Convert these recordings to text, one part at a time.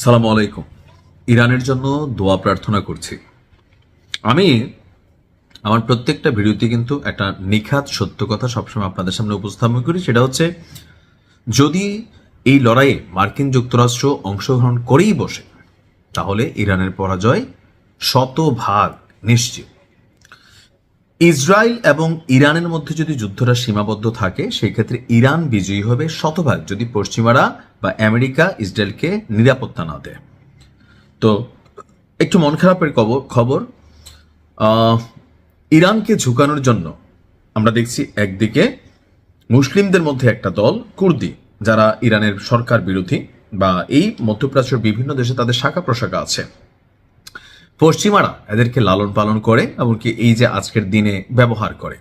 সালামু আলাইকুম। ইরানের জন্য দোয়া প্রার্থনা করছি। আমি আমার প্রত্যেকটা ভিডিওতে কিন্তু একটা নিখাত সত্য কথা সবসময় আপনাদের সামনে উপস্থাপন করি। সেটা হচ্ছে, যদি এই লড়াইয়ে মার্কিন যুক্তরাষ্ট্র অংশগ্রহণ করেই বসে, তাহলে ইরানের পরাজয় শতভাগ নিশ্চিত। ইসরায়েল এবং ইরানের মধ্যে যদি যুদ্ধটা সীমাবদ্ধ থাকে, সেই ক্ষেত্রে ইরান বিজয়ী হবে শতভাগ, যদি পশ্চিমারা বা আমেরিকা ইসরায়েলকে নিরাপত্তা না দেয়। তো একটু মন খারাপের খবর, ইরানকে ঝুঁকানোর জন্য আমরা দেখছি একদিকে মুসলিমদের মধ্যে একটা দল কুর্দি, যারা ইরানের সরকার বিরোধী বা এই মধ্যপ্রাচ্যের বিভিন্ন দেশে তাদের শাখা প্রশাখা আছে, পশ্চিমারা এদেরকে লালন পালন করে, এমনকি এই যে আজকের দিনে ব্যবহার করে।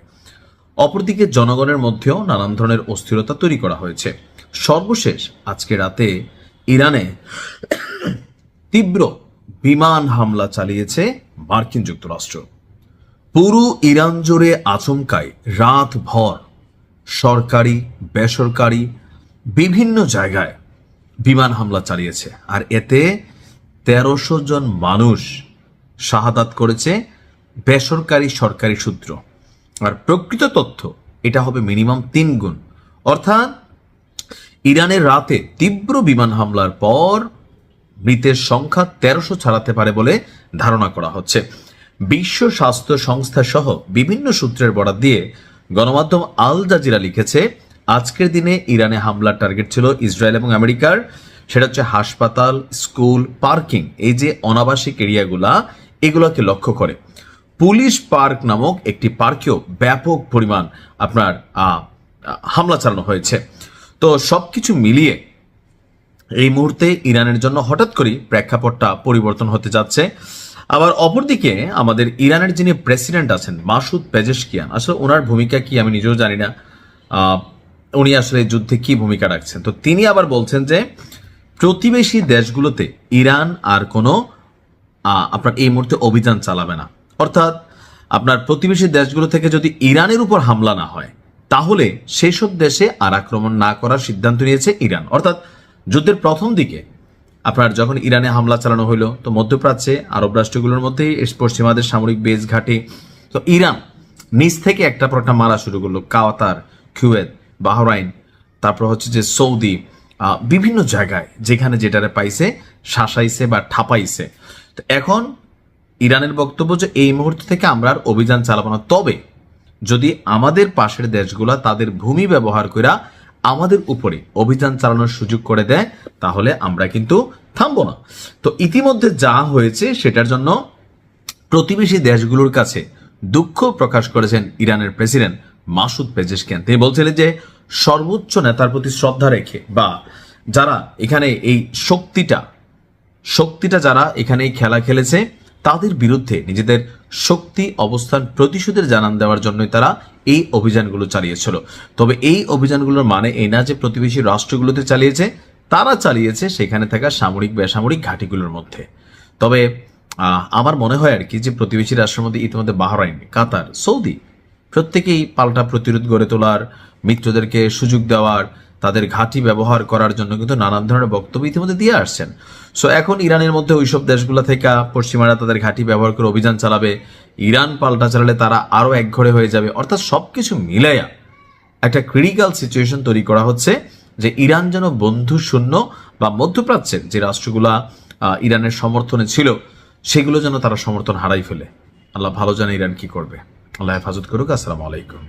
অপরদিকে জনগণের মধ্যেও নানান ধরনের অস্থিরতা তৈরি করা হয়েছে। সর্বশেষ আজকে রাতে ইরানে তীব্র বিমান হামলা চালিয়েছে মার্কিন যুক্তরাষ্ট্র। পুরো ইরান জুড়ে আচমকায় রাত ভর সরকারি বেসরকারি বিভিন্ন জায়গায় বিমান হামলা চালিয়েছে, আর এতে ১৩০০ জন মানুষ শাহাদাত করেছে বেসরকারি সরকারি সূত্র। আর প্রকৃত তথ্য এটা হবে মিনিমাম ৩ গুণ। অর্থাৎ ইরানের রাতে তীব্র বিমান হামলার পর মৃতের সংখ্যা ১৩০০ ছাড়াতে পারে বলে ধারণা করা হচ্ছে। বিশ্ব স্বাস্থ্য সংস্থা সহ বিভিন্ন সূত্রের বরাত দিয়ে গণমাধ্যম আল জাজিরা লিখেছে, আজকের দিনে ইরানে হামলার টার্গেট ছিল ইসরায়েল এবং আমেরিকার। সেটা হচ্ছে হাসপাতাল, স্কুল, পার্কিং, এই যে অনাবাসিক এরিয়াগুলা, এগুলোকে লক্ষ্য করে। পুলিশ পার্ক নামক একটি পার্কেও ব্যাপক পরিমাণ আপনার হামলা চালানো হয়েছে। তো সবকিছু মিলিয়ে এই মুহূর্তে ইরানের জন্য হঠাৎ করেই প্রেক্ষাপটটা পরিবর্তন হতে যাচ্ছে। আবার অপরদিকে আমাদের ইরানের যিনি প্রেসিডেন্ট আছেন মাসুদ পেজেশকিয়ান, আসলে ওনার ভূমিকা কি আমি নিজেও জানি না, উনি আসলে যুদ্ধে কি ভূমিকা রাখছেন। তো তিনি আবার বলছেন যে প্রতিবেশী দেশগুলোতে ইরান আর কোনো আপনার এই মুহূর্তে অভিযান চালাবে না। অর্থাৎ আপনার প্রতিবেশী দেশগুলো থেকে যদি ইরানের উপর হামলা না হয়, তাহলে সেসব দেশে আর আক্রমণ না করার সিদ্ধান্ত নিয়েছে ইরান। অর্থাৎ যুদ্ধের প্রথম দিকে আপনার যখন ইরানে হামলা চালানো হইলো, তো মধ্যপ্রাচ্যে আরব রাষ্ট্রগুলোর মধ্যে পশ্চিমাদের সামরিক বেস ঘাঁটি, তো ইরান নিচ থেকে একটা পর একটা মারা শুরু করলো। কাতার, কুয়েত, বাহরাইন, তারপর হচ্ছে যে সৌদি, বিভিন্ন জায়গায় যেখানে যেটারে পাইছে শাসাইছে বা ঠাপাইছে। তো এখন ইরানের বক্তব্য যে এই মুহূর্ত থেকে আমরা আর অভিযান চালাবো না, তবে যদি আমাদের পাশের দেশগুলা তাদের ভূমি ব্যবহার করে আমাদের উপরে অভিযান চালানোর সুযোগ করে দেয়, তাহলে আমরা কিন্তু থামবো না। তো ইতিমধ্যে যা হয়েছে সেটার জন্য প্রতিবেশী দেশগুলোর কাছে দুঃখ প্রকাশ করেছেন ইরানের প্রেসিডেন্ট মাসুদ পেজেশকিয়ান। তিনি বলছিলেন যে সর্বোচ্চ নেতার প্রতি শ্রদ্ধা রেখে বা যারা এখানে এই শক্তিটা যারা এখানে এই খেলা খেলেছে, তাদের বিরুদ্ধে নিজেদের শক্তি অবস্থান প্রতিশোধের জানান দেওয়ার জন্যই তারা এই অভিযানগুলো চালিয়েছিল। তবে এই অভিযানগুলোর মানে এই না যে প্রতিবেশী রাষ্ট্রগুলোতে চালিয়েছে, তারা চালিয়েছে সেখানে থাকা সামরিক বেসামরিক ঘাঁটিগুলোর মধ্যে। তবে আমার মনে হয় আর কি যে প্রতিবেশী রাষ্ট্রের মধ্যে ইতিমধ্যে বাহরাইন, কাতার, সৌদি প্রত্যেকেই পাল্টা প্রতিরোধ গড়ে তোলার, মিত্রদেরকে সুযোগ দেওয়ার, তাদের ঘাঁটি ব্যবহার করার জন্য কিন্তু নানান ধরনের বক্তব্য ইতিমধ্যে দিয়ে আসছেন। সো এখন ইরানের মধ্যে ওইসব দেশগুলো থেকে পশ্চিমারা তাদের ঘাঁটি ব্যবহার করে অভিযান চালাবে, ইরান পাল্টা চালালে তারা আরো একঘরে হয়ে যাবে। অর্থাৎ সবকিছু মিলাইয়া একটা ক্রিটিক্যাল সিচুয়েশন তৈরি করা হচ্ছে যে ইরান যেন বন্ধু শূন্য বা মধ্যপ্রাচ্যের যে রাষ্ট্রগুলা ইরানের সমর্থনে ছিল, সেগুলো যেন তারা সমর্থন হারাই ফেলে। আল্লাহ ভালো জানে ইরান কি করবে। আল্লাহ হেফাজত করুক। আসসালামু আলাইকুম।